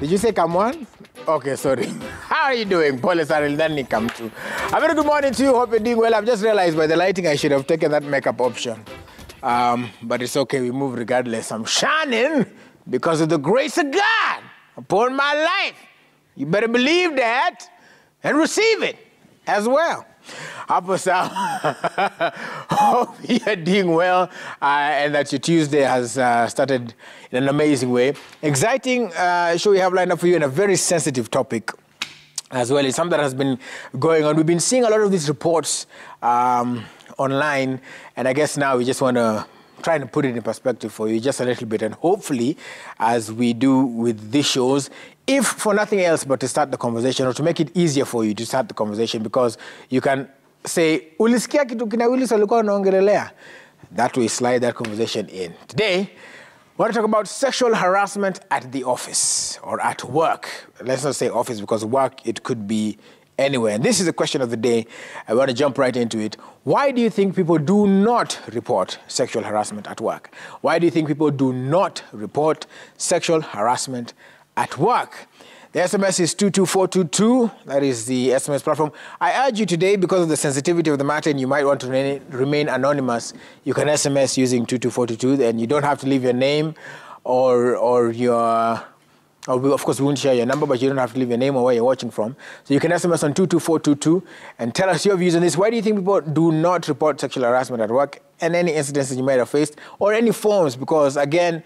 Did you say come on? Okay, sorry. How are you doing? Paul Sarildani come to. A very good morning to you. Hope you're doing well. I've just realized by the lighting I should have taken that makeup option. But it's okay. We move regardless. I'm shining because of the grace of God upon my life. You better believe that and receive it as well. Hope you're doing well and that your Tuesday has started in an amazing way. Exciting show we have lined up for you and a very sensitive topic as well. It's something that has been going on. We've been seeing a lot of these reports online, and I guess now we just want to try and put it in perspective for you just a little bit, and hopefully, as we do with these shows, if for nothing else but to start the conversation or to make it easier for you to start the conversation, because you can say, ulisikia kitu kina Willis alikuwa anaongelelea. That way, slide that conversation in. Today, we want to talk about sexual harassment at the office or at work. Let's not say office because work, it could be anywhere. And this is the question of the day. I want to jump right into it. Why do you think people do not report sexual harassment at work? Why do you think people do not report sexual harassment at work? The SMS is 22422. That is the SMS platform. I urge you today, because of the sensitivity of the matter and you might want to remain anonymous, you can SMS using 22422, and you don't have to leave your name or your... of course, we won't share your number, but you don't have to leave your name or where you're watching from. So you can SMS on 22422 and tell us your views on this. Why do you think people do not report sexual harassment at work, and any incidents that you might have faced, or any forms? Because, again,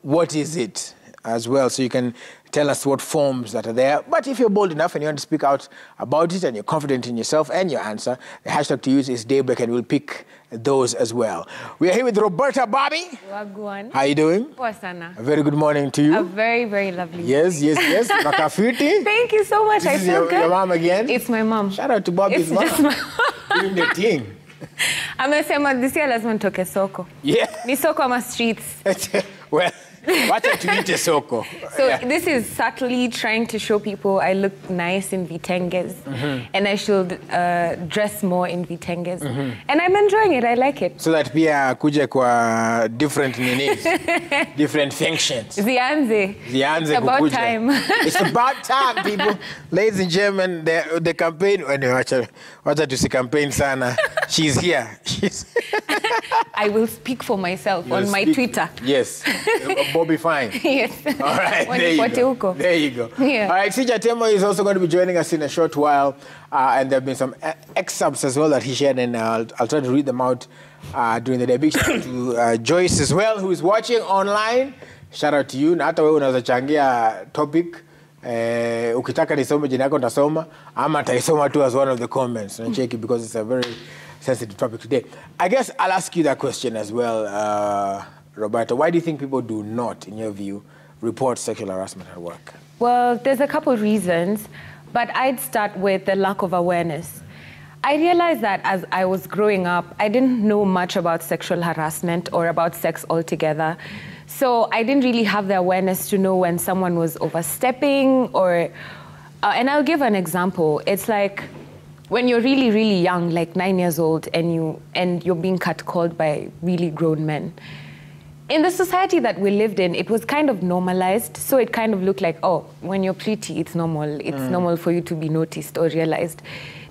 what is it as well? So you can tell us what forms that are there. But if you're bold enough and you want to speak out about it and you're confident in yourself and your answer, the hashtag to use is Daybreak, and we'll pick those as well. We are here with Roberta Bobby. Wagwan. How are you doing? Poa sana. A very good morning to you. A very, very lovely Yes, yes, yes. Makafiti. Thank you so much. This I feel good. Your mom again? It's my mom. Shout out to Bobby's mom. It's just my Doing the thing. Amesema this year lazima nitoke soko. Yeah. Ni soko ama streets. Well, watch out to eat a soko. So this is subtly trying to show people I look nice in vitenges, and I should dress more in vitenges. And I'm enjoying it. I like it. So that pia kuja kwa different ninis, different functions. Zianze. Zianze It's about kukuja. time. It's about time, people. Ladies and gentlemen, the campaign, wacha tusi campaign sana. She's here. I will speak for myself on my Twitter. Yes. Bobby Fine. Yes. All right, there you go. There you go. Yeah. All right, CJ Temo is also going to be joining us in a short while. And there have been some excerpts as well that he shared, and I'll try to read them out during the day. Big shout out to Joyce as well, who is watching online. Shout out to you. Na hata wewe unaweza changia topic. Ukitaka nisome jina yako nitasoma, ama taisoma tu as one of the comments. And check it because it's a very sensitive topic today. I guess I'll ask you that question as well, Roberta. Why do you think people do not, in your view, report sexual harassment at work? Well, there's a couple reasons, but I'd start with the lack of awareness. I realized that as I was growing up, I didn't know much about sexual harassment or about sex altogether. So I didn't really have the awareness to know when someone was overstepping or... and I'll give an example. It's like when you're really, really young, like 9 years old, and you're being catcalled by really grown men. In the society that we lived in, it was kind of normalized. So it kind of looked like, oh, when you're pretty, it's normal. It's normal for you to be noticed or realized.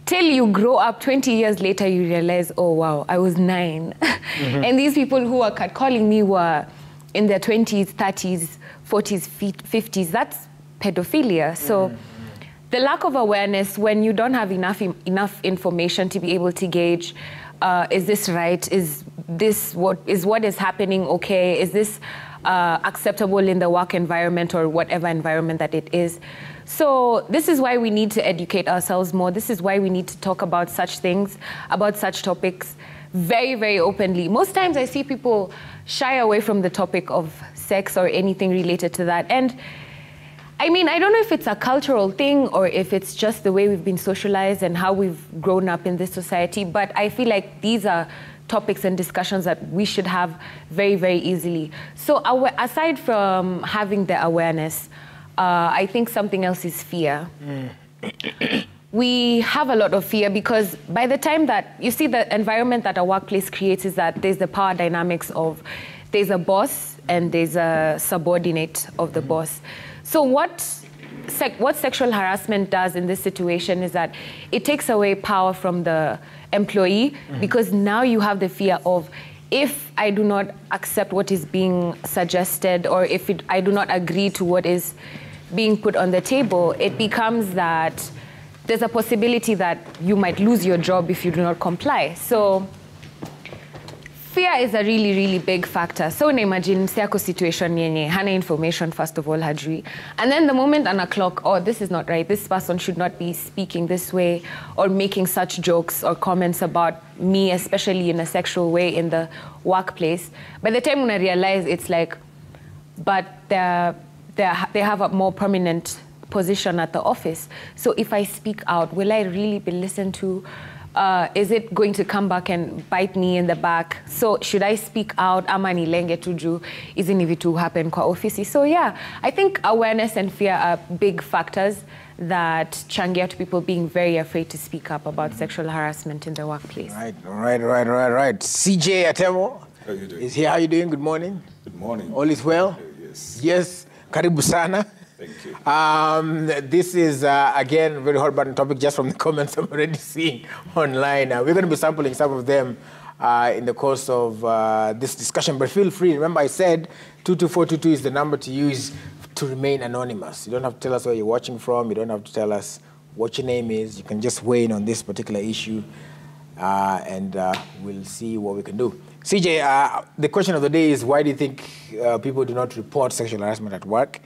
Till you grow up, 20 years later, you realize, oh, wow, I was 9. And these people who were catcalling me were in their 20s, 30s, 40s, 50s. That's pedophilia. So the lack of awareness, when you don't have enough information to be able to gauge, is this right? Is what is happening okay? Is this acceptable in the work environment or whatever environment that it is? So this is why we need to educate ourselves more. This is why we need to talk about such things, about such topics very, very openly. Most times I see people shy away from the topic of sex or anything related to that. And I mean, I don't know if it's a cultural thing or if it's just the way we've been socialized and how we've grown up in this society, but I feel like these are topics and discussions that we should have very, very easily. So aside from having the awareness, I think something else is fear. We have a lot of fear because by the time that, you see, the environment that a workplace creates is that there's the power dynamics of, there's a boss and there's a subordinate of the boss. So what what sexual harassment does in this situation is that it takes away power from the employee, because now you have the fear of, if I do not accept what is being suggested, or if I do not agree to what is being put on the table, it becomes that there's a possibility that you might lose your job if you do not comply. So fear is a really, really big factor. So imagine siyako situation yenye hana information, first of all, hajui. And then the moment on a clock, oh, this is not right, this person should not be speaking this way or making such jokes or comments about me, especially in a sexual way in the workplace. By the time when I realize, it's like, but they have a more prominent position at the office. So if I speak out, will I really be listened to? Is it going to come back and bite me in the back? So should I speak out? Ama nilenge tuju, isn't it to happen kwa office? So yeah, I think awareness and fear are big factors that changia to people being very afraid to speak up about sexual harassment in the workplace. Right. CJ Atemo How you doing? is here. How are you doing? Good morning. Good morning. All is well? Yes. Yes. Karibu sana. Thank you. This is, again, very hot button topic just from the comments I'm already seeing online. We're going to be sampling some of them in the course of this discussion, but feel free. Remember I said 22422 is the number to use to remain anonymous. You don't have to tell us where you're watching from. You don't have to tell us what your name is. You can just weigh in on this particular issue, and we'll see what we can do. CJ, the question of the day is, why do you think people do not report sexual harassment at work?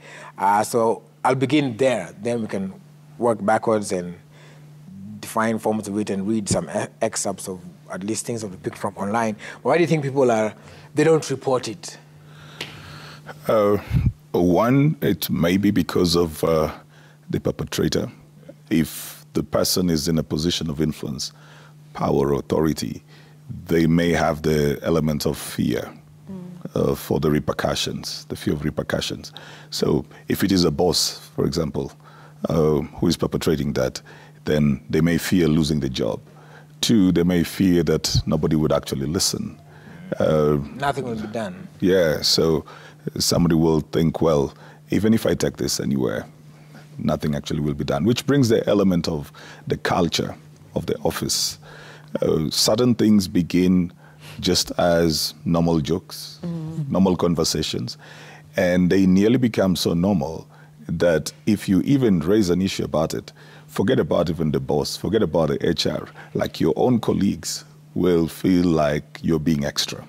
So I'll begin there. Then we can work backwards and define forms of it and read some excerpts of at least things that we picked from online. Why do you think people they don't report it? One, it may be because of the perpetrator. If the person is in a position of influence, power, or authority, they may have the element of fear for the repercussions, the fear of repercussions. So if it is a boss, for example, who is perpetrating that, then they may fear losing the job. Two, they may fear that nobody would actually listen. Nothing will be done. Yeah, so somebody will think, well, even if I take this anywhere, nothing actually will be done, which brings the element of the culture of the office. Certain things begin just as normal jokes, normal conversations, and they nearly become so normal that if you even raise an issue about it, forget about even the boss, forget about the HR, like your own colleagues will feel like you're being extra.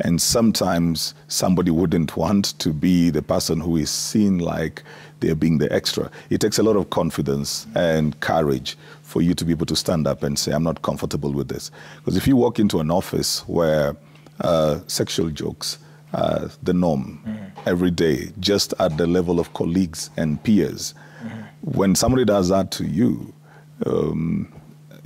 And sometimes somebody wouldn't want to be the person who is seen like they're being the extra. It takes a lot of confidence and courage for you to be able to stand up and say, I'm not comfortable with this. Because if you walk into an office where sexual jokes are the norm every day, just at the level of colleagues and peers, when somebody does that to you,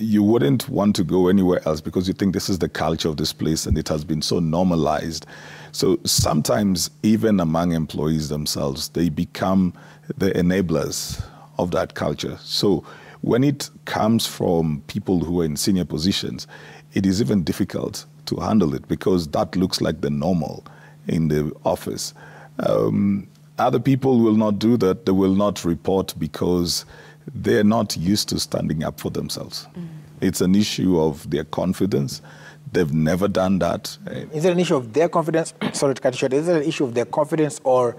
you wouldn't want to go anywhere else because you think this is the culture of this place and it has been so normalized. So sometimes even among employees themselves, they become the enablers of that culture. So when it comes from people who are in senior positions, it is even difficult to handle it because that looks like the normal in the office. Other people will not do that. They will not report because they're not used to standing up for themselves. It's an issue of their confidence. They've never done that. Is it an issue of their confidence? Sorry to cut you short. Is it an issue of their confidence or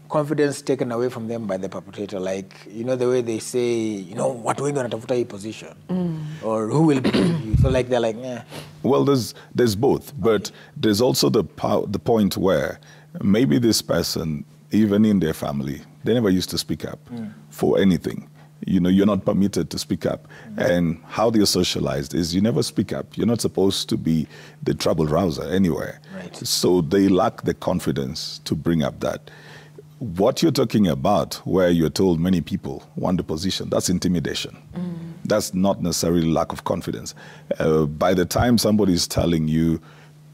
confidence taken away from them by the perpetrator? Like, you know, the way they say, you know, what are we going to tafuta hii position? Or who will believe you? So like, they're like, yeah. Well, there's both. But there's also the point where maybe this person, even in their family, they never used to speak up for anything. You know, you're not permitted to speak up. And how they're socialized is you never speak up. You're not supposed to be the trouble rouser anywhere. Right. So they lack the confidence to bring up that. What you're talking about, where you're told many people want the position, that's intimidation. That's not necessarily lack of confidence. By the time somebody is telling you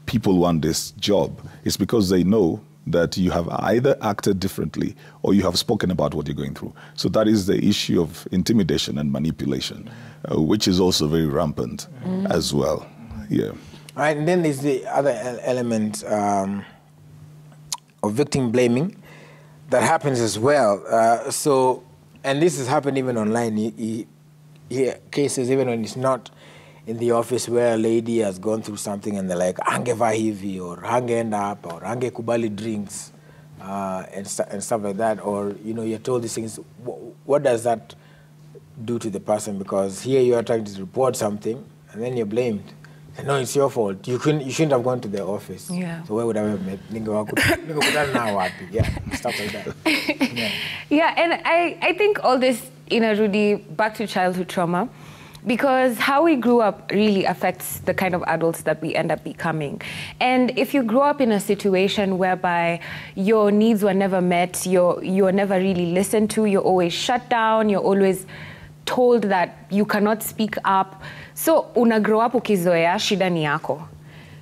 people want this job, it's because they know that you have either acted differently or you have spoken about what you're going through. So that is the issue of intimidation and manipulation, which is also very rampant as well. Yeah. All right, and then there's the other element of victim blaming that happens as well. So and this has happened even online, you hear cases even when it's not in the office where a lady has gone through something and they're like, angeva hivi, or hangeenda up, or hange kubali drinks, and stuff like that, or, you know, you're told these things. What does that do to the person? Because here you are trying to report something, and then you're blamed. And no, it's your fault. You shouldn't have gone to the office. Yeah. So where would I have met? Yeah, stuff like that. Yeah. Yeah, and I think all this, you know, Rudy, back to childhood trauma, because how we grew up really affects the kind of adults that we end up becoming. And if you grow up in a situation whereby your needs were never met, you're never really listened to, you're always shut down, you're always told that you cannot speak up. So una grow up ukizoea, shida ni yako.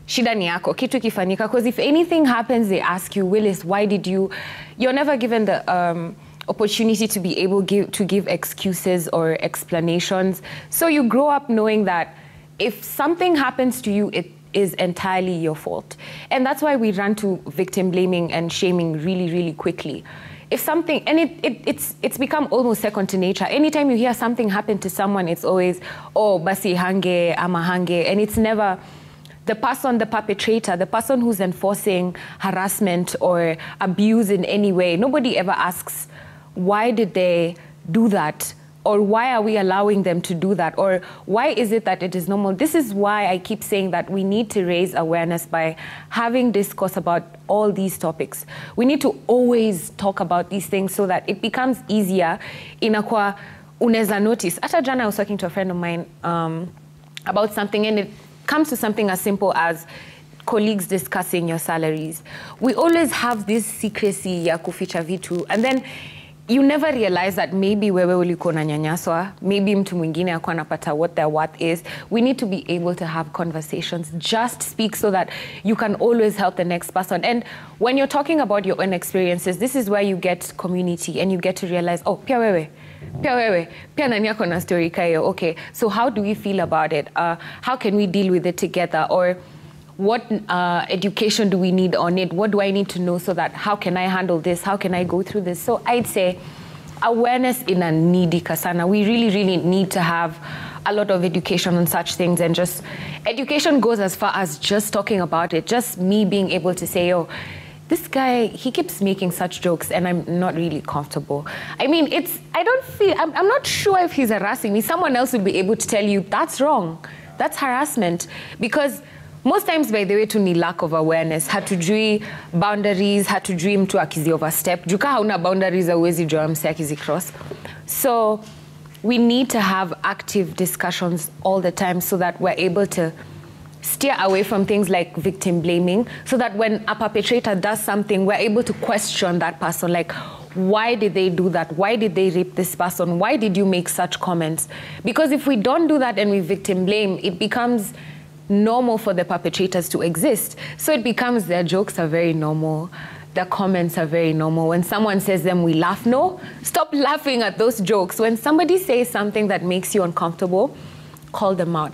Shida ni yako, kitu kifanyika. Because if anything happens, they ask you, Willis, why did you... You're never given the opportunity to be able to give excuses or explanations. So you grow up knowing that if something happens to you, it is entirely your fault. And that's why we run to victim blaming and shaming really, really quickly. If something, and it's become almost second to nature. Anytime you hear something happen to someone, it's always, oh, basi hange, ama hange, and it's never the person, the perpetrator, the person who's enforcing harassment or abuse in any way. Nobody ever asks, why did they do that? Or why are we allowing them to do that? Or why is it that it is normal? This is why I keep saying that we need to raise awareness by having discourse about all these topics. We need to always talk about these things so that it becomes easier. Inakwa uneza notice. Ata jana I was talking to a friend of mine about something, and it comes to something as simple as colleagues discussing your salaries. We always have this secrecy ya kuficha vitu, and then you never realize that maybe wewe ulikuwa unanyanyaswa, maybe mtu mwingine alikuwa anapata what their worth is. We need to be able to have conversations. Just speak so that you can always help the next person. And when you're talking about your own experiences, this is where you get community and you get to realize, oh, pia wewe, pia nani yako na story kayo. Okay, so how do we feel about it? How can we deal with it together? Or what education do we need on it? What do I need to know so that how can I handle this? How can I go through this? So I'd say awareness in a needy kasana. We really, really need to have a lot of education on such things, and just education goes as far as just talking about it. Just me being able to say, oh, this guy, he keeps making such jokes and I'm not really comfortable. I mean, I'm not sure if he's harassing me. Someone else would be able to tell you, that's wrong. That's harassment. Because most times, by the way, to ni lack of awareness. Hatujui boundaries, hatujui mtu akizi overstep. Juka hauna boundaries hauwezi jua mse akizi cross. So we need to have active discussions all the time so that we're able to steer away from things like victim blaming, so that when a perpetrator does something, we're able to question that person, like, why did they do that? Why did they rape this person? Why did you make such comments? Because if we don't do that and we victim blame, it becomes normal for the perpetrators to exist. So it becomes their jokes are very normal, their comments are very normal. When someone says them, we laugh. No, stop laughing at those jokes. When somebody says something that makes you uncomfortable, call them out.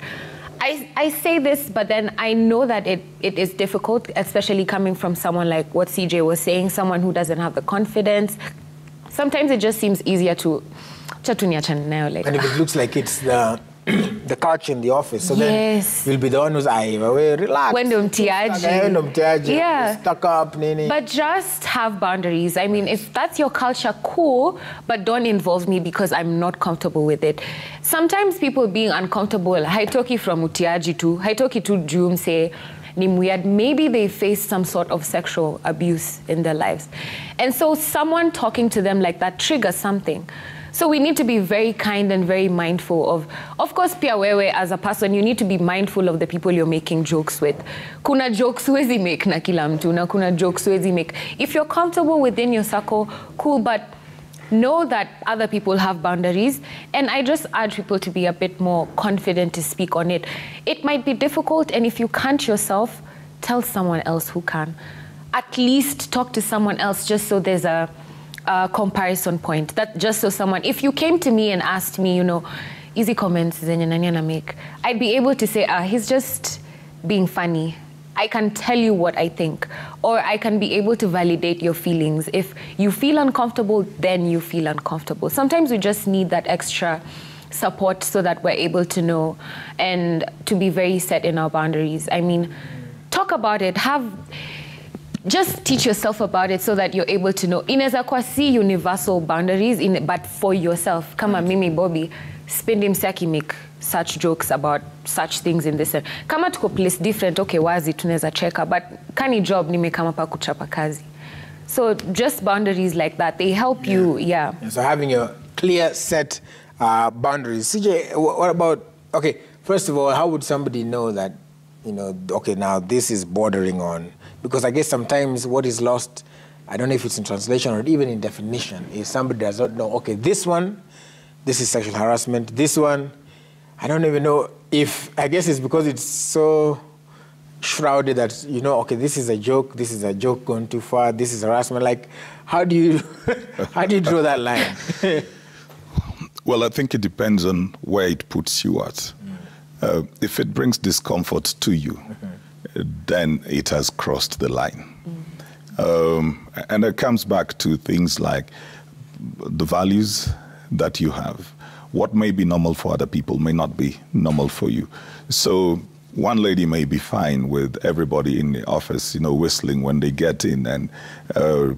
I say this, but then I know that it is difficult, especially coming from someone like what CJ was saying, someone who doesn't have the confidence. Sometimes it just seems easier to like. And if it looks like it's the culture in the office, so yes, then you'll be the one who's relax. When yeah, stuck up, nini. But just have boundaries. I mean, if that's your culture, cool, but don't involve me because I'm not comfortable with it. Sometimes people being uncomfortable, haitoki from utiaji tu, haitoki tu jum say nimuyad. Maybe they face some sort of sexual abuse in their lives, and so someone talking to them like that triggers something. So we need to be very kind and very mindful of course, pia wewe as a person, you need to be mindful of the people you're making jokes with. Kuna jokes huwezi make na kila mtu, na kuna jokes huwezi make. If you're comfortable within your circle, cool, but know that other people have boundaries. And I just urge people to be a bit more confident to speak on it. It might be difficult, and if you can't yourself, tell someone else who can. At least talk to someone else just so there's a comparison point. That just so someone, if you came to me and asked me, you know, easy comments zenye nani ana make, I'd be able to say, he's just being funny. I can tell you what I think, or I can be able to validate your feelings. If you feel uncomfortable, then you feel uncomfortable. Sometimes we just need that extra support so that we're able to know and to be very set in our boundaries. I mean, talk about it, just teach yourself about it so that you're able to know. Inaweza kuwa si universal boundaries, but for yourself. Kama mimi Bobby, Spendi msaki make such jokes about such things in this. Kama tuko place different, okay, wazi tunaweza cheka, but kani job nimekama pa kuchapa kazi. So just boundaries like that, they help you, yeah. So having a clear set boundaries. CJ, what about, okay, first of all, how would somebody know that, you know, okay, now this is bordering on, because I guess sometimes what is lost, I don't know if it's in translation or even in definition, is somebody does not know, okay, this is sexual harassment, this one, I don't even know if, I guess it's because it's so shrouded that, you know, okay, this is a joke going too far, this is harassment. Like, how do you draw that line? Well, I think it depends on where it puts you at. If it brings discomfort to you, then it has crossed the line. And it comes back to things like the values that you have. What may be normal for other people may not be normal for you. So one lady may be fine with everybody in the office, you know, whistling when they get in, and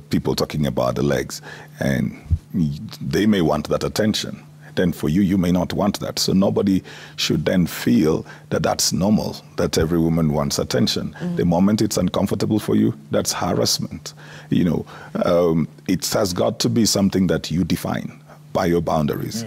people talking about the legs. And they may want that attention. Then for you, you may not want that. So nobody should then feel that that's normal, that every woman wants attention. The moment it's uncomfortable for you, that's harassment. You know, it has got to be something that you define by your boundaries.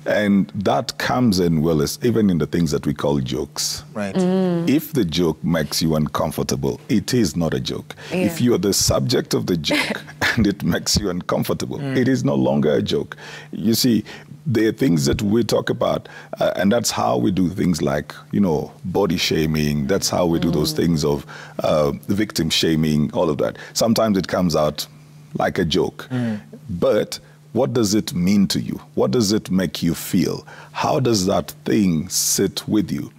And that comes in, Willis, even in the things that we call jokes. Right. If the joke makes you uncomfortable, it is not a joke. Yeah. If you're the subject of the joke and it makes you uncomfortable, it is no longer a joke. You see, there are things that we talk about, and that's how we do things like, you know, body shaming. That's how we do those things of victim shaming, all of that. Sometimes it comes out like a joke. But what does it mean to you? What does it make you feel? How does that thing sit with you?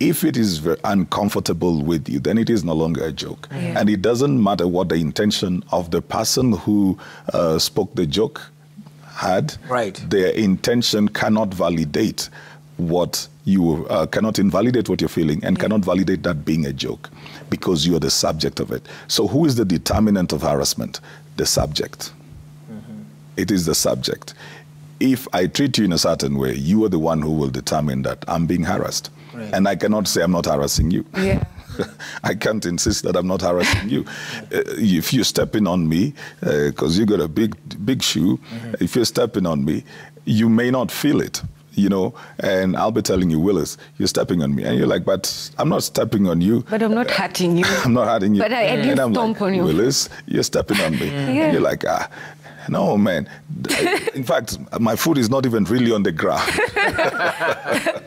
If it is very uncomfortable with you, then it is no longer a joke. And it doesn't matter what the intention of the person who spoke the joke had. Right. Their intention cannot validate what you, cannot invalidate what you're feeling, and cannot validate that being a joke, because you are the subject of it. So who is the determinant of harassment? The subject. It is the subject. If I treat you in a certain way, you are the one who will determine that I'm being harassed. Right. And I cannot say I'm not harassing you. Yeah. I can't insist that I'm not harassing you. If you're stepping on me, because you got a big shoe, if you're stepping on me, you may not feel it, you know, and I'll be telling you, Willis, you're stepping on me. And you're like, but I'm not stepping on you. But I'm not hurting you. I'm not hurting you. But I did stomp on you. Willis, you're stepping on me. Yeah. You're like, no, man. In fact, my foot is not even really on the ground.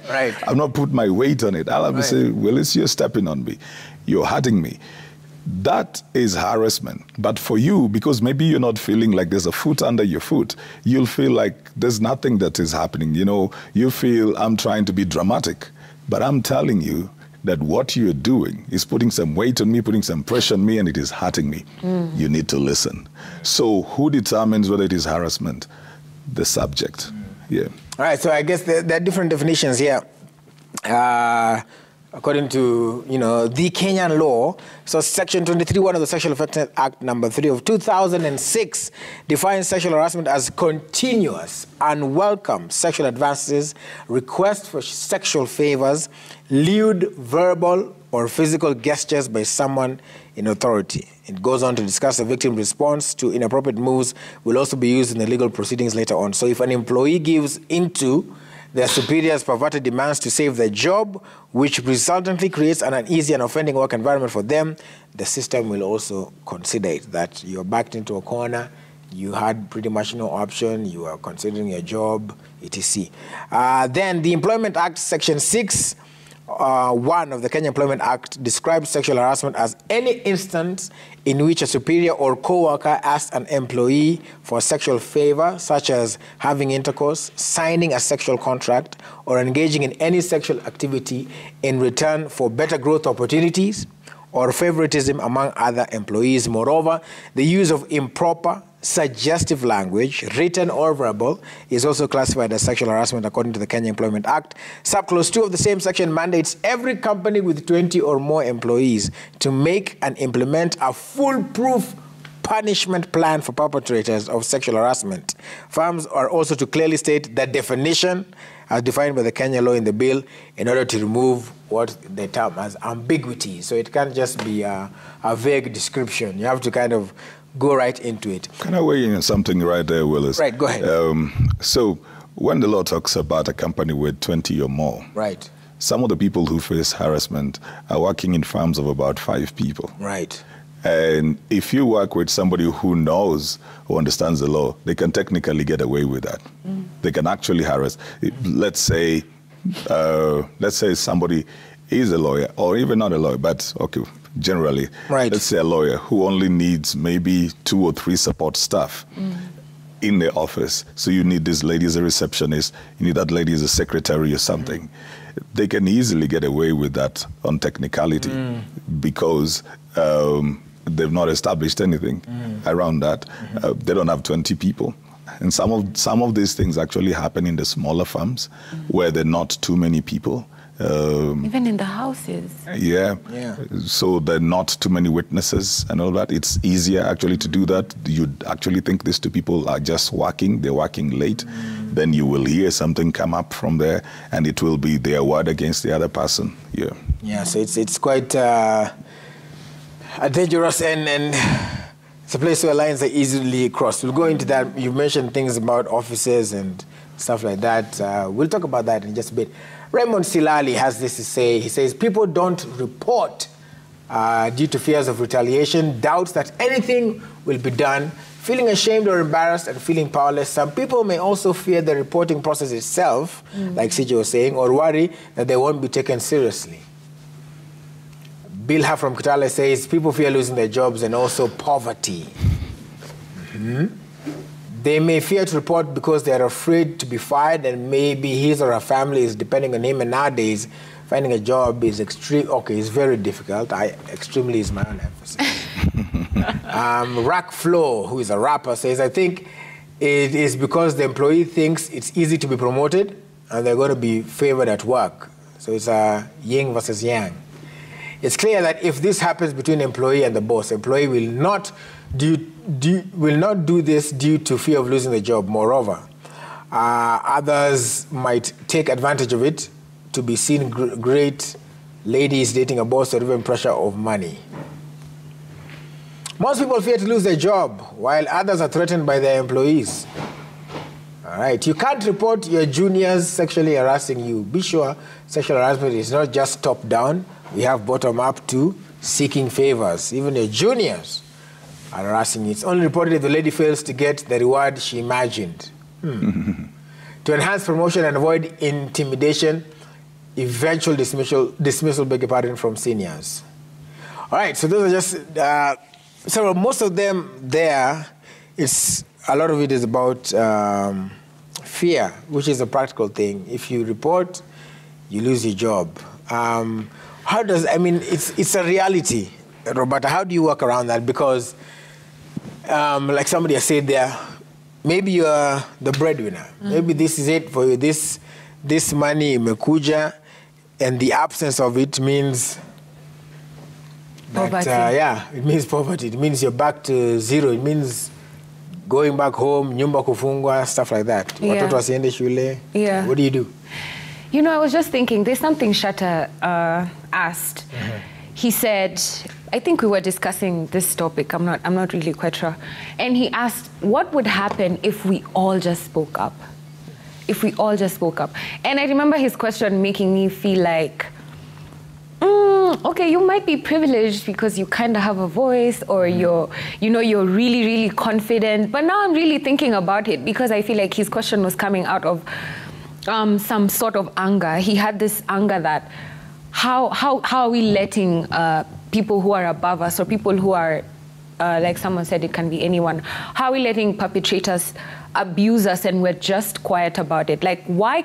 Right. I've not put my weight on it. I'll have to say, Willis, you're stepping on me. You're hurting me. That is harassment. But for you, because maybe you're not feeling like there's a foot under your foot, you'll feel like there's nothing that is happening. You know, you feel I'm trying to be dramatic. But I'm telling you that what you're doing is putting some weight on me, putting some pressure on me, and it is hurting me. You need to listen. So who determines whether it is harassment? The subject. Yeah. All right, so I guess there are different definitions here. According to, you know, the Kenyan law, so Section 23(1) of the Sexual Offences Act number 3 of 2006 defines sexual harassment as continuous, unwelcome sexual advances, requests for sexual favors, lewd verbal or physical gestures by someone in authority. It goes on to discuss the victim's response to inappropriate moves will also be used in the legal proceedings later on. So if an employee gives into their superiors' perverted demands to save their job, which resultantly creates an uneasy and offending work environment for them, the system will also consider it, that you're backed into a corner, you had pretty much no option, you are considering your job, etc. Then the Employment Act, Section 6, 1 of the Kenya Employment Act describes sexual harassment as any instance in which a superior or co-worker asks an employee for a sexual favor, such as having intercourse, signing a sexual contract, or engaging in any sexual activity in return for better growth opportunities or favoritism among other employees. Moreover, the use of improper, suggestive language, written or verbal, is also classified as sexual harassment according to the Kenya Employment Act. Subclause 2 of the same section mandates every company with 20 or more employees to make and implement a foolproof punishment plan for perpetrators of sexual harassment. Firms are also to clearly state the definition as defined by the Kenya law in the bill in order to remove what they term as ambiguity. So it can't just be a vague description. You have to kind of go right into it. Can I weigh in on something right there, Willis? Right, go ahead. So when the law talks about a company with 20 or more, right, some of the people who face harassment are working in firms of about 5 people. Right. And if you work with somebody who knows, who understands the law, they can technically get away with that. They can actually harass. Let's say somebody is a lawyer, or even not a lawyer, but okay, generally, right. Let's say a lawyer who only needs maybe 2 or 3 support staff in the office. So you need this lady as a receptionist, you need that lady as a secretary or something. They can easily get away with that on technicality because they've not established anything around that. They don't have 20 people. And some of these things actually happen in the smaller firms where there are not too many people. Even in the houses. Yeah. So there are not too many witnesses and all that. It's easier actually to do that. You'd actually think these 2 people are just working. They're working late. Then you will hear something come up from there, and it will be their word against the other person. Yeah, so it's quite dangerous, and it's a place where lines are easily crossed. We'll go into that. You mentioned things about offices and stuff like that. We'll talk about that in just a bit. Raymond Silali has this to say. He says, people don't report due to fears of retaliation, doubts that anything will be done, feeling ashamed or embarrassed and feeling powerless. Some people may also fear the reporting process itself, like CJ was saying, or worry that they won't be taken seriously. Bilha from Kitale says, people fear losing their jobs and also poverty. They may fear to report because they are afraid to be fired, and maybe his or her family is depending on him. And nowadays, finding a job is it's very difficult. Extremely is my own emphasis. Rack Flo, who is a rapper, says, I think it is because the employee thinks it's easy to be promoted and they're going to be favored at work. So it's a yin versus yang. It's clear that if this happens between employee and the boss, employee will not do this due to fear of losing the job. Moreover, others might take advantage of it to be seen great ladies dating a boss, or even pressure of money. Most people fear to lose their job, while others are threatened by their employees. All right, you can't report your juniors sexually harassing you. Be sure sexual harassment is not just top down. We have bottom up too, seeking favors. Even your juniors are harassing you. It's only reported if the lady fails to get the reward she imagined. To enhance promotion and avoid intimidation, eventual dismissal, beg your pardon, from seniors. All right, so those are just several. Most of them there, a lot of it is about fear, which is a practical thing. If you report, you lose your job. It's a reality, Roberta. How do you work around that? Because, like somebody has said there, maybe you are the breadwinner. Maybe this is it for you. This money, imekuja, and the absence of it means poverty. It means poverty. It means you're back to zero. It means going back home, nyumba kufungwa, stuff like that. Watoto wasiende shule. Yeah. What do you do? You know, I was just thinking, there's something Shatta asked. He said, I think we were discussing this topic, I'm not really quite sure. And he asked, what would happen if we all just spoke up? If we all just spoke up. And I remember his question making me feel like, okay, you might be privileged because you kind of have a voice, or you're really, really confident. But now I'm really thinking about it, because I feel like his question was coming out of some sort of anger. He had this anger that how are we letting people who are above us, or people who are, like someone said, it can be anyone, how are we letting perpetrators abuse us and we're just quiet about it? Like, why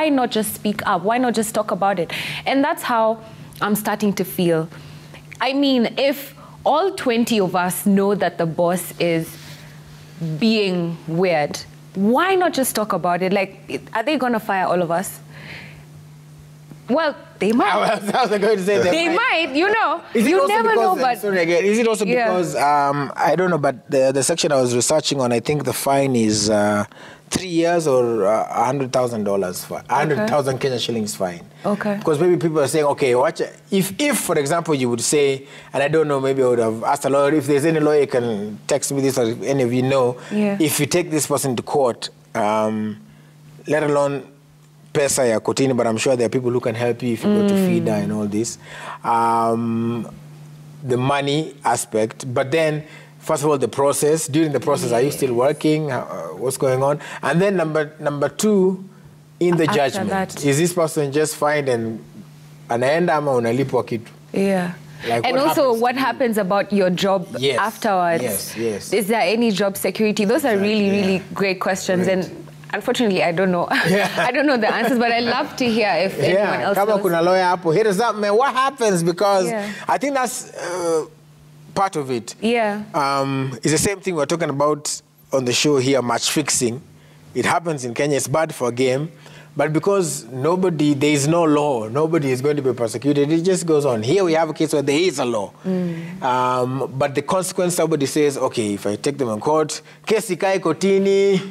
not just speak up? Why not just talk about it? And that's how I'm starting to feel. I mean, if all 20 of us know that the boss is being weird, why not just talk about it? Like, are they going to fire all of us? Well, they might. I was going to say they might, you know. You never know, but... Sorry again. Is it also because, I don't know, but the section I was researching on, I think the fine is 3 years or $100,000 fine, 100,000 Kenyan shillings fine. Okay. Because maybe people are saying, okay, watch, if for example, you would say, and I don't know, maybe I would have asked a lawyer, if there's any lawyer, you can text me this, or if any of you know, if you take this person to court, let alone pesa ya kotini, but I'm sure there are people who can help you if you go to FIDA and all this. The money aspect, but then, first of all, the process. During the process, are you still working? What's going on? And then number two, in the judgment, is this person just fined and anaenda ama unalipwa kitu? Yeah. Like, and also, what happens about your job afterwards? Yes. Is there any job security? Those are really, really great questions. Right. And unfortunately, I don't know. I don't know the answers, but I'd love to hear if anyone else knows. Kama kuna lawyer hapo, hit us up, man. What happens? Because I think that's part of it. Yeah. It's the same thing we're talking about on the show here, match fixing. It happens in Kenya. It's bad for a game. But because there is no law, nobody is going to be prosecuted, it just goes on. Here we have a case where there is a law. But the consequence, somebody says, okay, if I take them in court, kesi ikae kotini,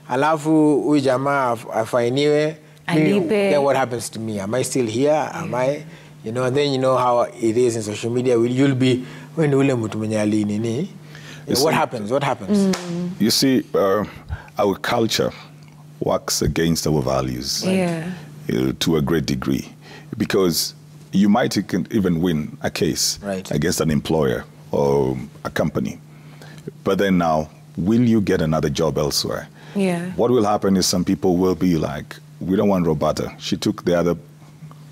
alafu huyu jamaa afainiwe, then what happens to me? Am I still here? Am I, you know, and then you know how it is in social media. You'll be, when ule mtu mwenye alinini, what happens? What happens? You see, our culture works against our values to a great degree, because you might even win a case against an employer or a company, but then now, will you get another job elsewhere? What will happen is some people will be like, we don't want Roberta. She took the other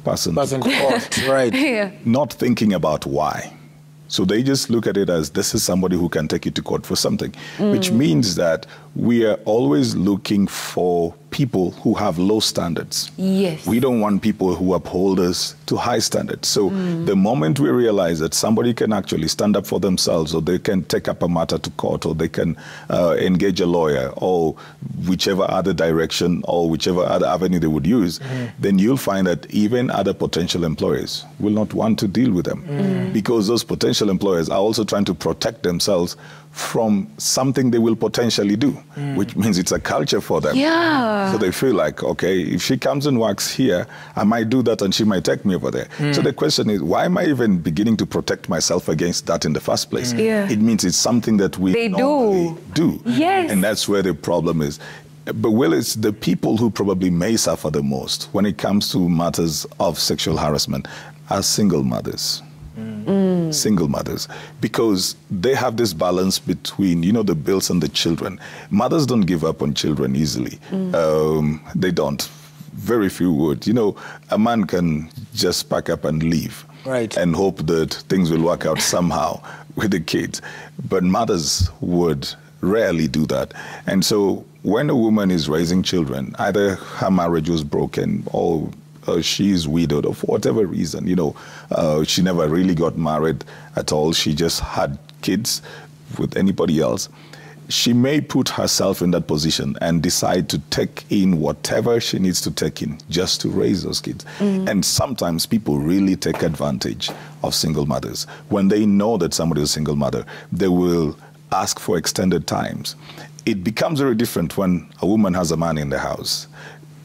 person to court. Right. Not thinking about why. So they just look at it as, this is somebody who can take you to court for something, which means that we are always looking for people who have low standards. Yes. We don't want people who uphold us to high standards. So the moment we realize that somebody can actually stand up for themselves, or they can take up a matter to court, or they can engage a lawyer, or whichever other direction or whichever other avenue they would use, then you'll find that even other potential employers will not want to deal with them, because those potential employers are also trying to protect themselves from something they will potentially do, which means it's a culture for them. So they feel like, okay, if she comes and works here, I might do that and she might take me over there. So the question is, why am I even beginning to protect myself against that in the first place? It means it's something that we normally do. And that's where the problem is. But well, it's the people who probably may suffer the most when it comes to matters of sexual harassment are single mothers. Single mothers, because they have this balance between, you know, the bills and the children. Mothers don't give up on children easily. They don't. Very few would. You know, a man can just pack up and leave and hope that things will work out somehow with the kids. But mothers would rarely do that. And so when a woman is raising children, either her marriage was broken or she is widowed, or for whatever reason, you know, she never really got married at all. She just had kids with anybody else. She may put herself in that position and decide to take in whatever she needs to take in just to raise those kids. And sometimes people really take advantage of single mothers. When they know that somebody is a single mother, they will ask for extended times. It becomes very different when a woman has a man in the house.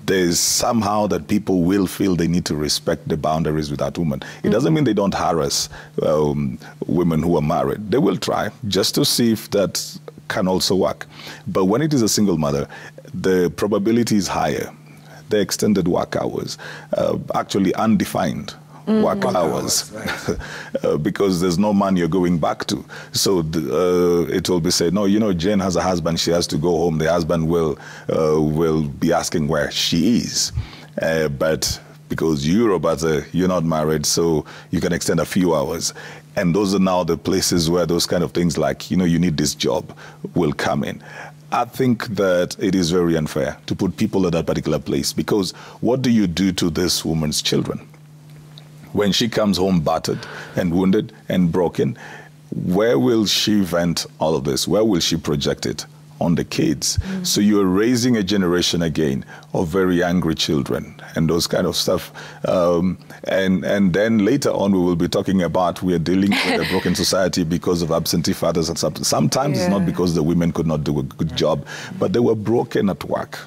There's somehow that people will feel they need to respect the boundaries with that woman. It doesn't mean they don't harass women who are married. They will try just to see if that can also work. But when it is a single mother, the probability is higher. The extended work hours, actually undefined work hours, because there's no man you're going back to. So it will be said, no, you know, Jane has a husband, she has to go home. The husband will be asking where she is. But because you, Roberta, you're not married, so you can extend a few hours. And those are now the places where those kind of things like, you know, you need this job will come in. I think that it is very unfair to put people at that particular place, because what do you do to this woman's children? When she comes home battered and wounded and broken, where will she vent all of this? Where will she project it? On the kids. So you're raising a generation again of very angry children and those kind of stuff. And then later on we will be talking about we are dealing with a broken society because of absentee fathers and stuff. Sometimes it's not because the women could not do a good job, but they were broken at work.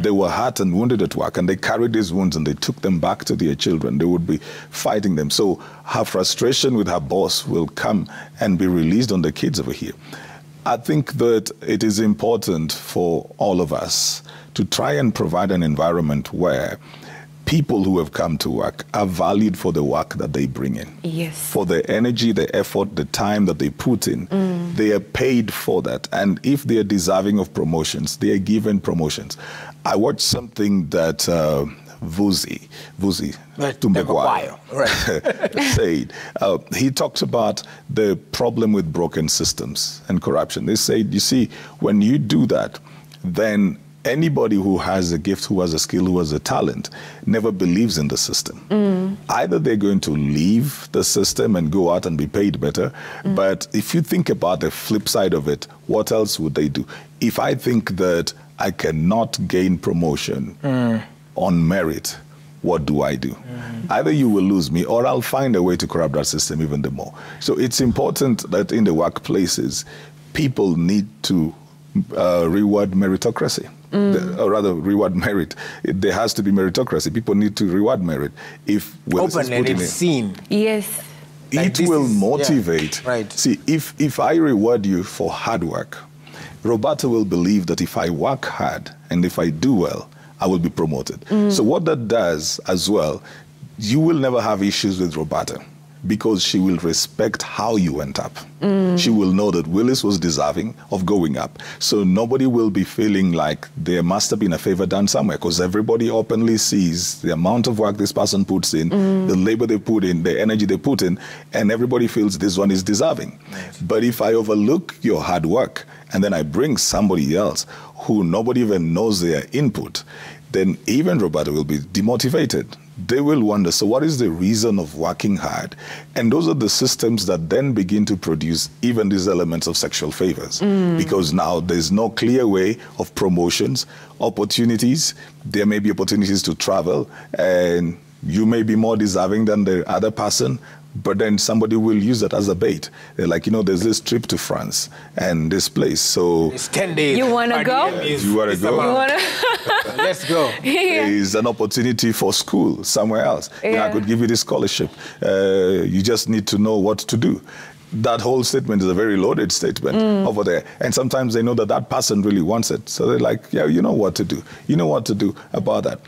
They were hurt and wounded at work, and they carried these wounds and they took them back to their children. They would be fighting them. So her frustration with her boss will come and be released on the kids over here. I think that it is important for all of us to try and provide an environment where people who have come to work are valued for the work that they bring in. Yes. For the energy, the effort, the time that they put in. They are paid for that. And if they are deserving of promotions, they are given promotions. I watched something that Vusi Tumbegwayo said. He talks about the problem with broken systems and corruption. They said, you see, when you do that, then anybody who has a gift, who has a skill, who has a talent, never believes in the system. Either they're going to leave the system and go out and be paid better, but if you think about the flip side of it, what else would they do? If I think that I cannot gain promotion on merit, what do I do? Either you will lose me or I'll find a way to corrupt that system even the more. So it's important that in the workplaces, people need to reward meritocracy. Or rather, reward merit. There has to be meritocracy. People need to reward merit. If open and it's seen. Yes. It will motivate. Yeah, right. See, if I reward you for hard work, Roberta will believe that if I work hard and if I do well, I will be promoted. So what that does as well, you will never have issues with Roberta because she will respect how you went up. She will know that Willis was deserving of going up. So nobody will be feeling like there must have been a favor done somewhere because everybody openly sees the amount of work this person puts in, the labor they put in, the energy they put in, and everybody feels this one is deserving. Nice. But if I overlook your hard work and then I bring somebody else who nobody even knows their input, then even Roberta will be demotivated. They will wonder, so what is the reason of working hard? And those are the systems that then begin to produce even these elements of sexual favors. Because now there's no clear way of promotions, opportunities. There may be opportunities to travel, and you may be more deserving than the other person, but then somebody will use that as a bait. They're like, you know, there's this trip to France and this place, so... It's 10 days. You want to go? You want to go? You wanna... Let's go. There's an opportunity for school somewhere else. You know, I could give you this scholarship. You just need to know what to do. That whole statement is a very loaded statement over there. And sometimes they know that that person really wants it. So they're like, yeah, you know what to do. You know what to do about that.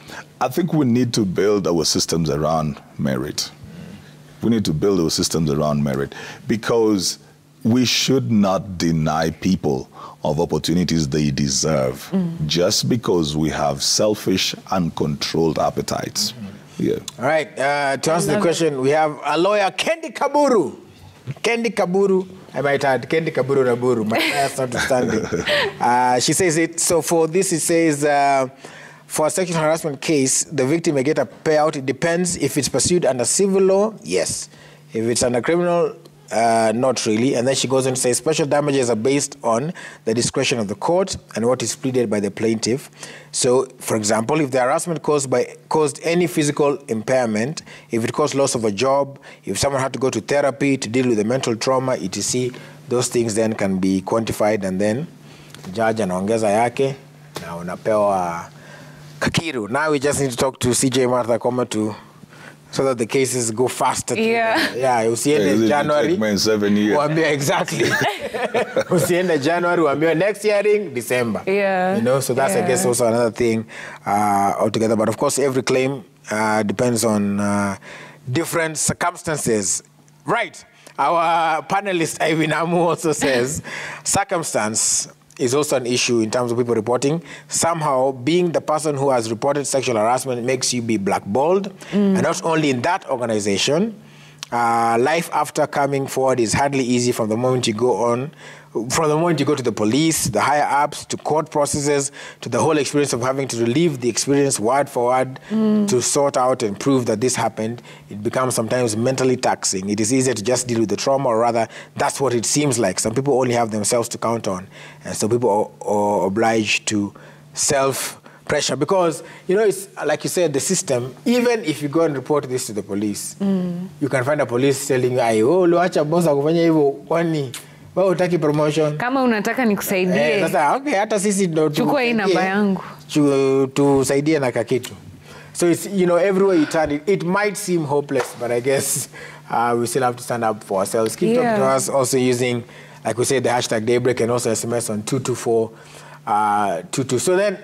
I think we need to build our systems around merit. We need to build our systems around merit because we should not deny people of opportunities they deserve just because we have selfish, uncontrolled appetites. Yeah. All right. To answer the question, we have a lawyer, Kendi Kaburu. Kendi Kaburu. I might add Kendi Kaburu Raburu. My last understanding. She says it. So for this, it says... for a sexual harassment case, the victim may get a payout. It depends. If it's pursued under civil law, yes. If it's under criminal, not really. And then she goes on to say special damages are based on the discretion of the court and what is pleaded by the plaintiff. So, for example, if the harassment caused any physical impairment, if it caused loss of a job, if someone had to go to therapy to deal with the mental trauma, etc., those things then can be quantified, and then judge anaongeza yake na unapewa Kakiru. Now we just need to talk to CJ Martha Koma so that the cases go faster. Yeah, usiende January. It takes 7 years. Exactly. Usiende January, uambiwe next hearing, December. Yeah. You know, so that's, I guess, also another thing altogether. But of course, every claim depends on different circumstances. Right. Our panelist, Ivan Amu, also says circumstance is also an issue in terms of people reporting. Somehow, being the person who has reported sexual harassment makes you be blackballed. And not only in that organization, life after coming forward is hardly easy from the moment you go on from the moment you go to the police, the higher ups, to court processes, to the whole experience of having to relive the experience word for word to sort out and prove that this happened, it becomes sometimes mentally taxing. It is easier to just deal with the trauma, or rather, that's what it seems like. Some people only have themselves to count on, and so people are obliged to self-pressure because, you know, it's like you said, the system, even if you go and report this to the police, you can find a police telling you, oh, luacha boss akufanya hivyo, kwani wewe hutaki promotion? Kama unataka nikusaidie. Sasa okay, hata sisi ndo chukua hii namba yangu. Tusaidie na kakitu. So it's, you know, everywhere you turn, it might seem hopeless, but I guess we still have to stand up for ourselves. Keep talking to us, also using, like we said, the hashtag Daybreak and also SMS on 22422. So then,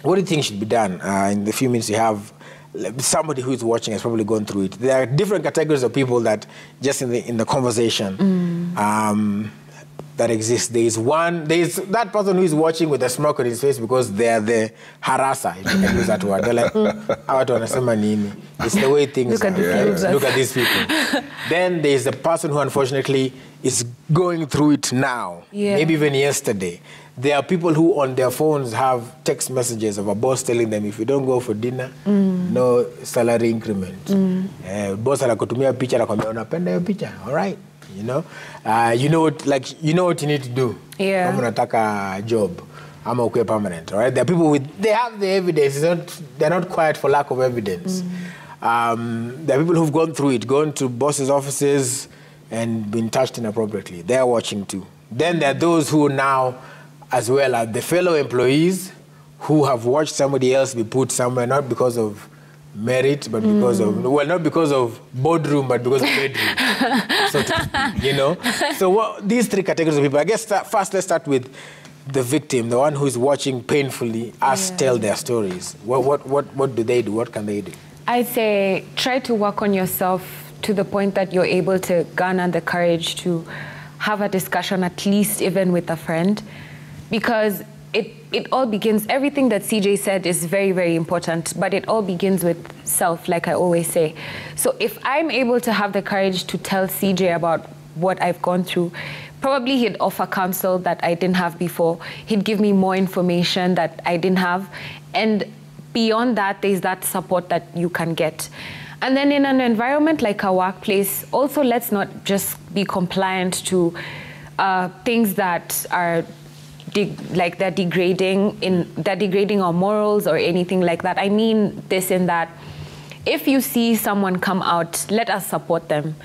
what do you think should be done in the few minutes you have? Somebody who is watching has probably gone through it. There are different categories of people that just in the conversation that exists. There's that person who is watching with a smirk on his face because they're the harasser, if you can use that word. They're like, hawa tu wanasema nini? It's the way things Look at Look at these people. Then there's the person who unfortunately is going through it now, maybe even yesterday. There are people who on their phones have text messages of a boss telling them, if you don't go for dinner, no salary increment. Boss anakutumia picha anakuambia unapenda hiyo picha, all right, you know, you know what you need to do. Kama unataka job, ama ukue permanent, all right. There are people they have the evidence. They're not quiet for lack of evidence. There are people who've gone through it, gone to bosses' offices and been touched inappropriately. They're watching too. Then there are those who now, as well as the fellow employees who have watched somebody else be put somewhere, not because of merit, but because of, well, not because of boardroom, but because of bedroom. So, you know? So these three categories of people, I guess first let's start with the victim, the one who is watching painfully us tell their stories. What do they do? What can they do? I'd say try to work on yourself to the point that you're able to garner the courage to have a discussion, at least even with a friend. Because it all begins, everything that CJ said is very, very important, but it all begins with self, like I always say. So if I'm able to have the courage to tell CJ about what I've gone through, probably he'd offer counsel that I didn't have before. He'd give me more information that I didn't have. And beyond that, there's that support that you can get. And then in an environment like a workplace, also let's not just be compliant to things that are they're degrading our morals or anything like that. I mean this in that if you see someone come out, let us support them.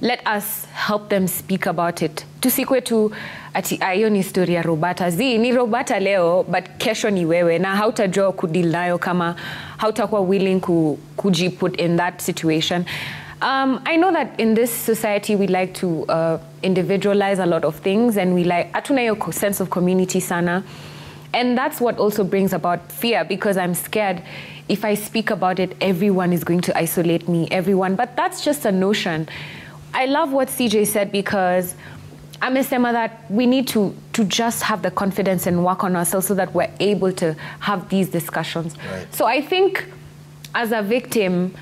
Let us help them speak about it. Tusikwe tu ati ayo ni story ya Robata. Ni Robata leo, but kesho ni wewe. Na hautajua kudeal nayo kama hautakuwa willing kujiput in that situation. I know that in this society we like to individualize a lot of things, and we like hatuna hiyo sense of community sana, and that's what also brings about fear, because I'm scared if I speak about it, everyone is going to isolate me, but that's just a notion. I love what CJ said, because amesema that we need to just have the confidence and work on ourselves so that we're able to have these discussions. Right. So I think as a victim,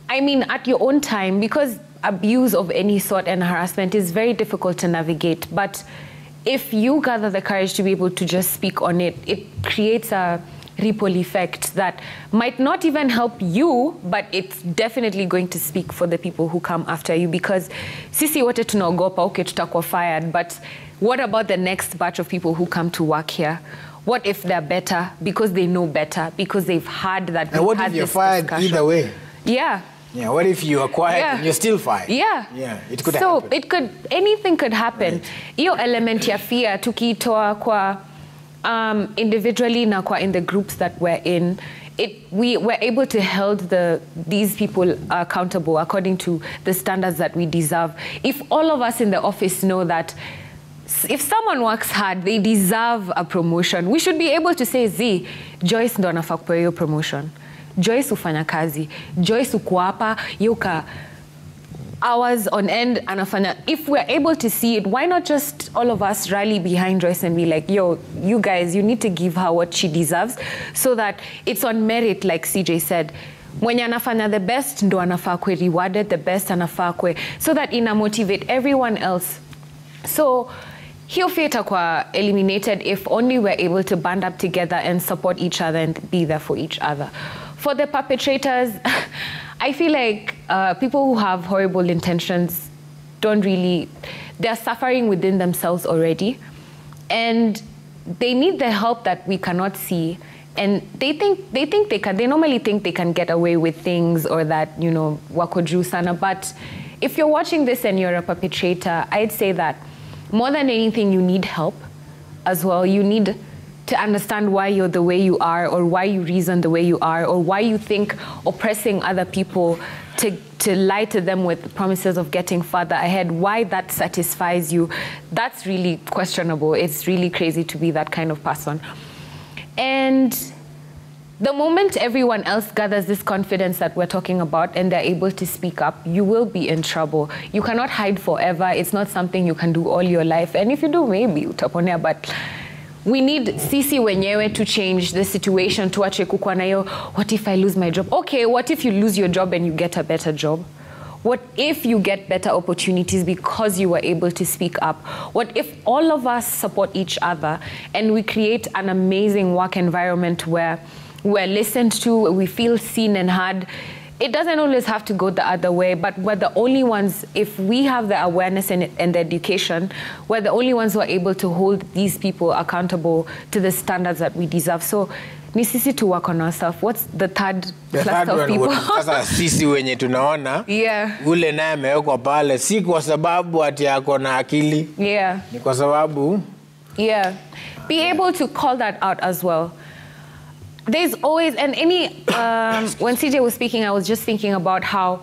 I mean, at your own time, because abuse of any sort and harassment is very difficult to navigate. But if you gather the courage to be able to just speak on it, it creates a ripple effect that might not even help you, but it's definitely going to speak for the people who come after you. Because sisi wote tunaogopa, okay, tutakuwa fired, but what about the next batch of people who come to work here? What if they're better because they know better, because they've had that? And what if you're fired either way? Yeah. Yeah, what if you are quiet and you're still fired? Yeah. Yeah, it could happen. So anything could happen. Iyo Right. element ya fear tukiitoa kwa individually na kwa in the groups that we're in, we were able to hold these people accountable according to the standards that we deserve. If all of us in the office know that if someone works hard, they deserve a promotion, we should be able to say, Joyce ndo anafaa kupewa hiyo promotion. Joyce ufanya kazi. Joyce uko hapa, yuka hours on end anafanya. If we're able to see it, why not just all of us rally behind Joyce and be like, yo, you guys, you need to give her what she deserves, so that it's on merit, like CJ said. Mwenye anafanya the best ndo anafaa kwe rewarded, the best anafaa kwe, so that ina motivate everyone else. So hiyo fear itakuwa eliminated if only we're able to band up together and support each other and be there for each other. For the perpetrators, I feel like people who have horrible intentions they're suffering within themselves already, and they need the help that we cannot see. And they normally think they can get away with things, or that, wako juu sana. But if you're watching this and you're a perpetrator, I'd say that more than anything, you need help as well. You need to understand why you're the way you are, or why you reason the way you are, or why you think oppressing other people to lie to them with promises of getting further ahead, why that satisfies you. That's really questionable. It's really crazy to be that kind of person. And the moment everyone else gathers this confidence that we're talking about and they're able to speak up, you will be in trouble. You cannot hide forever. It's not something you can do all your life. And if you do, maybe utaponea, but we need sisi wenyewe to change the situation. Tuache kukua na hiyo, what if I lose my job? Okay, what if you lose your job and you get a better job? What if you get better opportunities because you were able to speak up? What if all of us support each other and we create an amazing work environment where we're listened to, we feel seen and heard? It doesn't always have to go the other way, but we're the only ones, if we have the awareness and the education, we're the only ones who are able to hold these people accountable to the standards that we deserve. So, ni sisi to work on ourselves. What's the third cluster of people? Sasa sisi wenye tunaona, ule naye amewekwa pale, si kwa sababu ati ako na akili. Ni kwa sababu. Be able to call that out as well. There's always, and when CJ was speaking, I was just thinking about how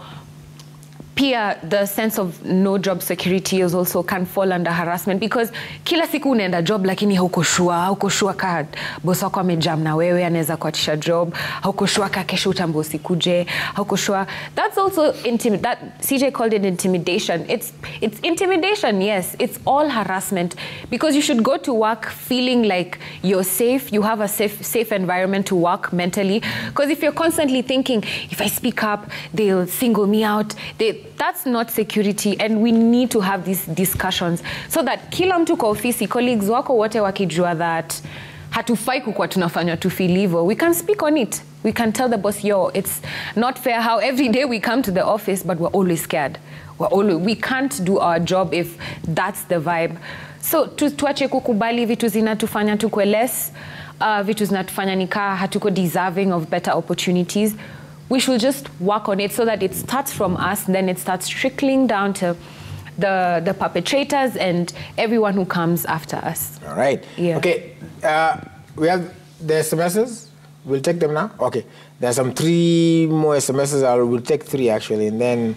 the sense of no job security also can fall under harassment, because kila siku unaenda job lakini hauko sure ka boss wako amejam na wewe anaweza kuachisha job, hauko sure ka kesho utambo usikuje, hauko sure. That's also that CJ called it intimidation. It's intimidation, yes. It's all harassment, because you should go to work feeling like you're safe, you have a safe environment to work mentally. Because if you're constantly thinking, if I speak up, they'll single me out, that's not security, and we need to have these discussions so that kila mtu kwa ofisi, colleagues wako wote wakijua that hatufai kukua tunafanya to feel evil. We can speak on it. We can tell the boss, yo, it's not fair how every day we come to the office, but we're always scared. We can't do our job if that's the vibe. So tuache kukubali vitu zinatufanya tukwe less, vitu zinatufanya nika hatuko deserving of better opportunities. We should just work on it so that it starts from us, then it starts trickling down to the perpetrators and everyone who comes after us. All right. Okay. We have the SMSs. We'll take them now. Okay. There are some 3 more SMSs. We'll take 3 actually, and then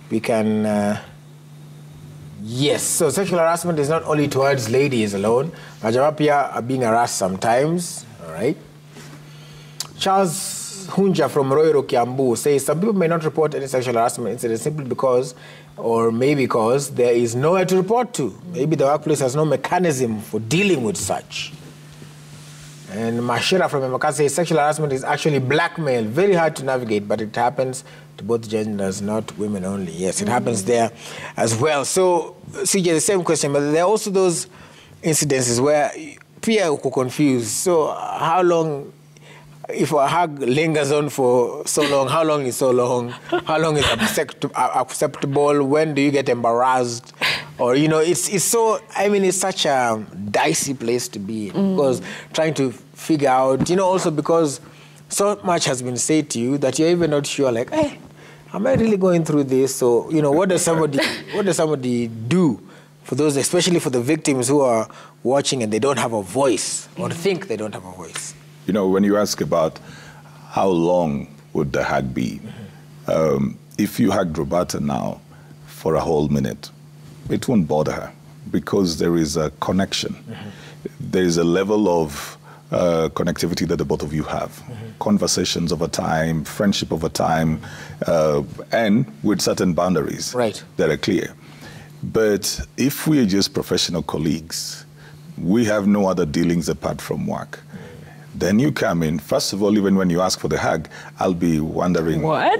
we can. Yes. So sexual harassment is not only towards ladies alone. Majawapia are being harassed sometimes. All right. Charles Hunja from Roiro, Kiambu says some people may not report any sexual harassment incidents simply because, or maybe because, there is nowhere to report to. Maybe the workplace has no mechanism for dealing with such. And Mashira from Emaka says sexual harassment is actually blackmail, very hard to navigate, but it happens to both genders, not women only. Yes, it happens there as well. So, CJ, the same question, but there are also those incidences where people are confused. So, how long? If a hug lingers on for so long, how long is so long? How long is acceptable? When do you get embarrassed? Or, it's so, it's such a dicey place to be in, because trying to figure out, also because so much has been said to you that you're even not sure, like, hey, am I really going through this? So, what does somebody do for those, especially for the victims who are watching and they don't have a voice, or think they don't have a voice? When you ask about how long would the hug be, if you hugged Roberta now for a whole minute, it won't bother her, because there is a connection. There is a level of connectivity that the both of you have. Conversations over time, friendship over time, and with certain boundaries that are clear. But if we are just professional colleagues, we have no other dealings apart from work. Then you come in. First of all, even when you ask for the hug, I'll be wondering what?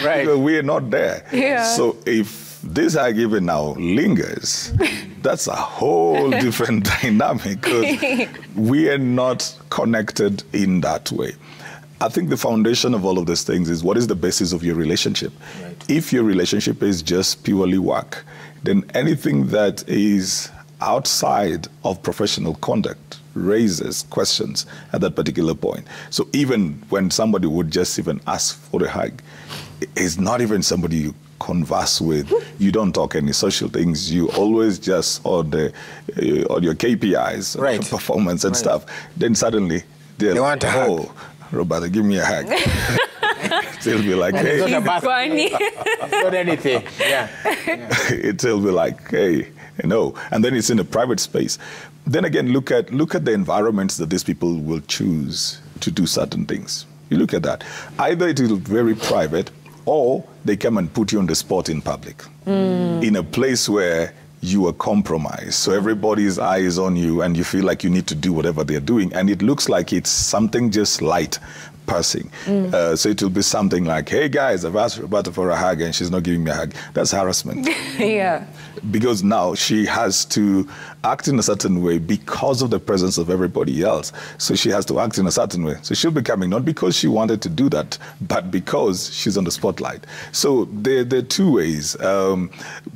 Right. We're not there. Yeah. So if this hag even now lingers, that's a whole different dynamic because we are not connected in that way. I think the foundation of all of these things is what is the basis of your relationship. Right. If your relationship is just purely work, then anything that is outside of professional conduct raises questions at that particular point. So even when somebody would just even ask for a hug, it's not even somebody you converse with. You don't talk any social things. You always just on your KPIs, right, performance and stuff. Then suddenly they want to hug. Roberta, give me a hug. It'll be like, hey. It's funny. Not anything. Yeah. It'll be like, hey, you know. And then it's in a private space. Then again, look at the environments that these people will choose to do certain things. You look at that. Either it is very private, or they come and put you on the spot in public, in a place where you are compromised. So everybody's eye is on you and you feel like you need to do whatever they're doing. And it looks like it's something just light passing. So it will be something like, hey guys, I've asked Roberta for a hug and she's not giving me a hug. That's harassment. Yeah. Because now she has to act in a certain way because of the presence of everybody else. So she has to act in a certain way. So she'll be coming, not because she wanted to do that, but because she's on the spotlight. So there are two ways.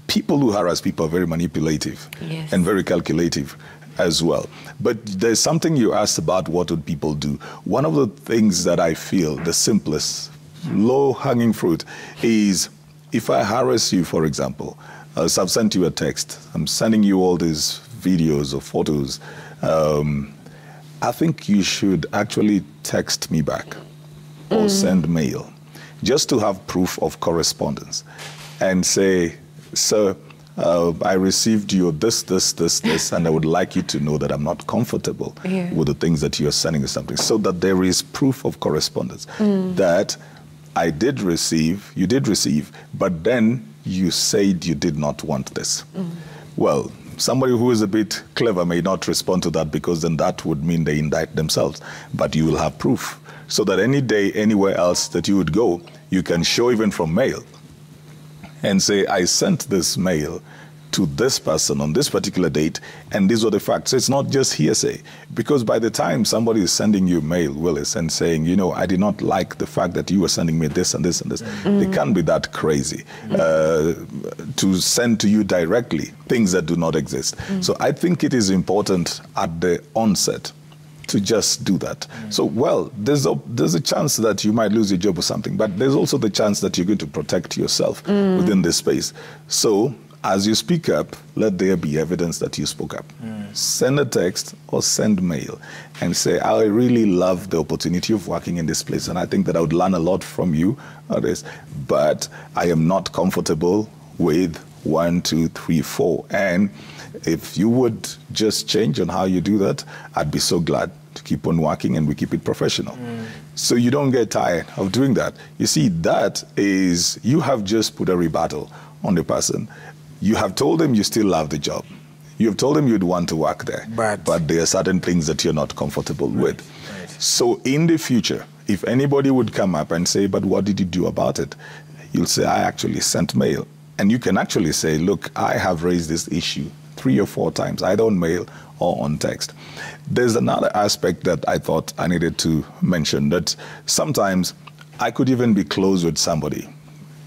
People who harass people are very manipulative, yes, and very calculative as well. But there's something you asked about, what would people do? One of the things that I feel the simplest, low-hanging fruit is if I harass you, for example, so I've sent you a text, I'm sending you all these videos or photos, I think you should actually text me back or send mail just to have proof of correspondence and say, sir, I received your this, and I would like you to know that I'm not comfortable with the things that you're sending or something, so that there is proof of correspondence that I did receive, you did receive, but then you said you did not want this. Well, somebody who is a bit clever may not respond to that because then that would mean they indict themselves, but you will have proof so that any day, anywhere else that you would go, you can show even from mail and say, I sent this mail to this person on this particular date, and these were the facts. So it's not just hearsay, because by the time somebody is sending you mail, Willis, and saying, you know, I did not like the fact that you were sending me this and this and this, they can't be that crazy to send to you directly things that do not exist. So I think it is important at the onset to just do that. So, well, there's a chance that you might lose your job or something, but there's also the chance that you're going to protect yourself within this space. So, as you speak up, let there be evidence that you spoke up. Send a text or send mail and say, I really love the opportunity of working in this place, and I think that I would learn a lot from you on this, but I am not comfortable with 1, 2, 3, 4. And if you would just change on how you do that, I'd be so glad to keep on working and we keep it professional. So you don't get tired of doing that. You see, that is, you have just put a rebuttal on the person. You have told them you still love the job. You have told them you'd want to work there, but there are certain things that you're not comfortable with. So in the future, if anybody would come up and say, but what did you do about it? You'll say, I actually sent mail. And you can actually say, look, I have raised this issue 3 or 4 times, either on mail or on text. There's another aspect that I thought I needed to mention, that sometimes I could even be close with somebody,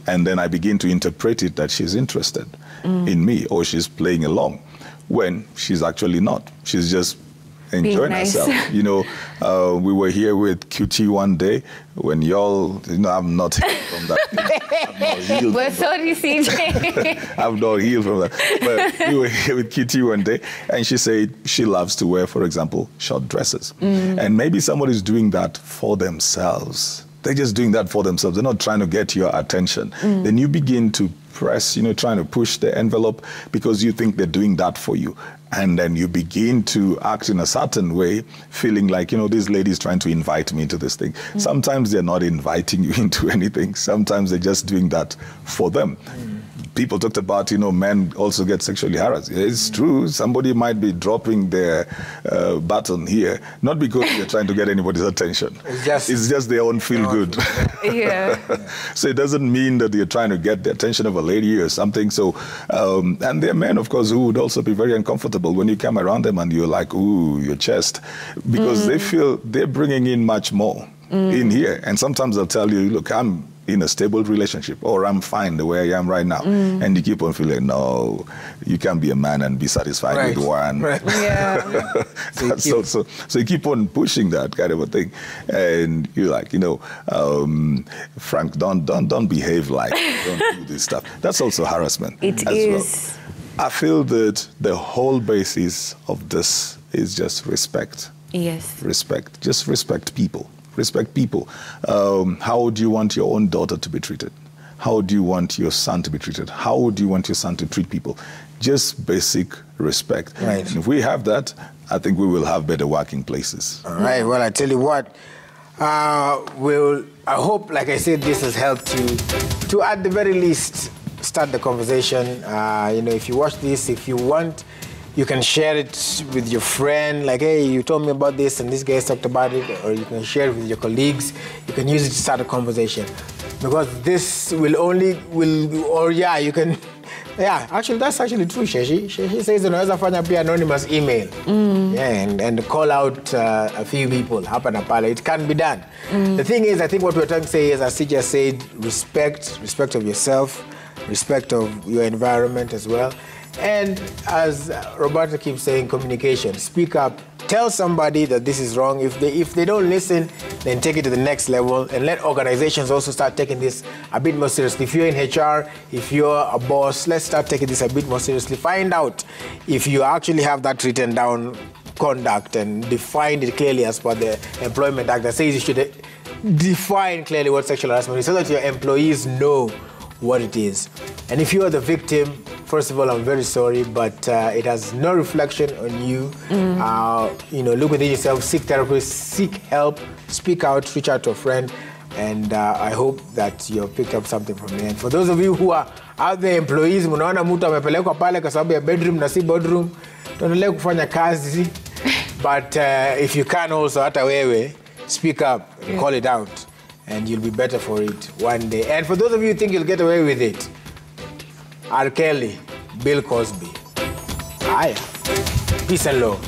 and then I begin to interpret it that she's interested in me or she's playing along, when she's actually not. She's just enjoying herself. You know, we were here with QT one day when y'all, you know, I'm not healed from that. We're sorry, CJ. I'm not healed from that. But we were here with QT one day, and she said she loves to wear, for example, short dresses. And maybe somebody's doing that for themselves. They're just doing that for themselves. They're not trying to get your attention. Then you begin to press, you know, trying to push the envelope because you think they're doing that for you. And then you begin to act in a certain way, feeling like, you know, this lady's trying to invite me into this thing. Sometimes they're not inviting you into anything. Sometimes they're just doing that for them. people talked about, men also get sexually harassed. It's true. Somebody might be dropping their button here, not because they're trying to get anybody's attention. It's just their own feel good. Yeah. So it doesn't mean that you're trying to get the attention of a lady or something. So, and there are men, of course, who would also be very uncomfortable when you come around them and you're like, ooh, your chest, because they feel they're bringing in much more in here. And sometimes they'll tell you, look, I'm in a stable relationship, or I'm fine the way I am right now. And you keep on feeling, no, you can't be a man and be satisfied with one. Right. Yeah. So you keep on pushing that kind of a thing. And you're like, Frank, don't behave like, don't do this stuff. That's also harassment. It as is. Well. I feel that the whole basis of this is just respect. Yes. Respect. Just respect people. Respect people. How do you want your own daughter to be treated? How do you want your son to be treated? How do you want your son to treat people? Just basic respect. Right. And if we have that, I think we will have better working places. All right. Well, I tell you what, I hope, like I said, this has helped you to, at the very least, start the conversation. If you watch this, if you want, you can share it with your friend, like, hey, you told me about this and this guy talked about it, or you can share it with your colleagues. You can use it to start a conversation. Because this actually, that's actually true, Sheshi. Sheshi says, unaweza fanya pia anonymous email. Yeah, and call out a few people, hapa na pale. It can be done. The thing is, I think what we're trying to say is, as Sija said, respect of yourself, respect of your environment as well. And as Roberta keeps saying, communication. Speak up. Tell somebody that this is wrong. If they don't listen, then take it to the next level and let organizations also start taking this a bit more seriously. If you're in HR, if you're a boss, let's start taking this a bit more seriously. Find out if you actually have that written down conduct and define it clearly as per the Employment Act that says you should define clearly what sexual harassment is so that your employees know what it is. And if you are the victim, first of all, I'm very sorry, but it has no reflection on you. Look within yourself, seek therapy, seek help, speak out, reach out to a friend, and I hope that you've picked up something from me. And for those of you who are out there, employees, mnaona mtu amepelekwa pale kwa sababu ya bedroom na si boardroom, tuendelee kufanya kazi. But if you can also, hata wewe, speak up, call it out, and you'll be better for it one day. And for those of you who think you'll get away with it, R. Kelly, Bill Cosby. Peace and love.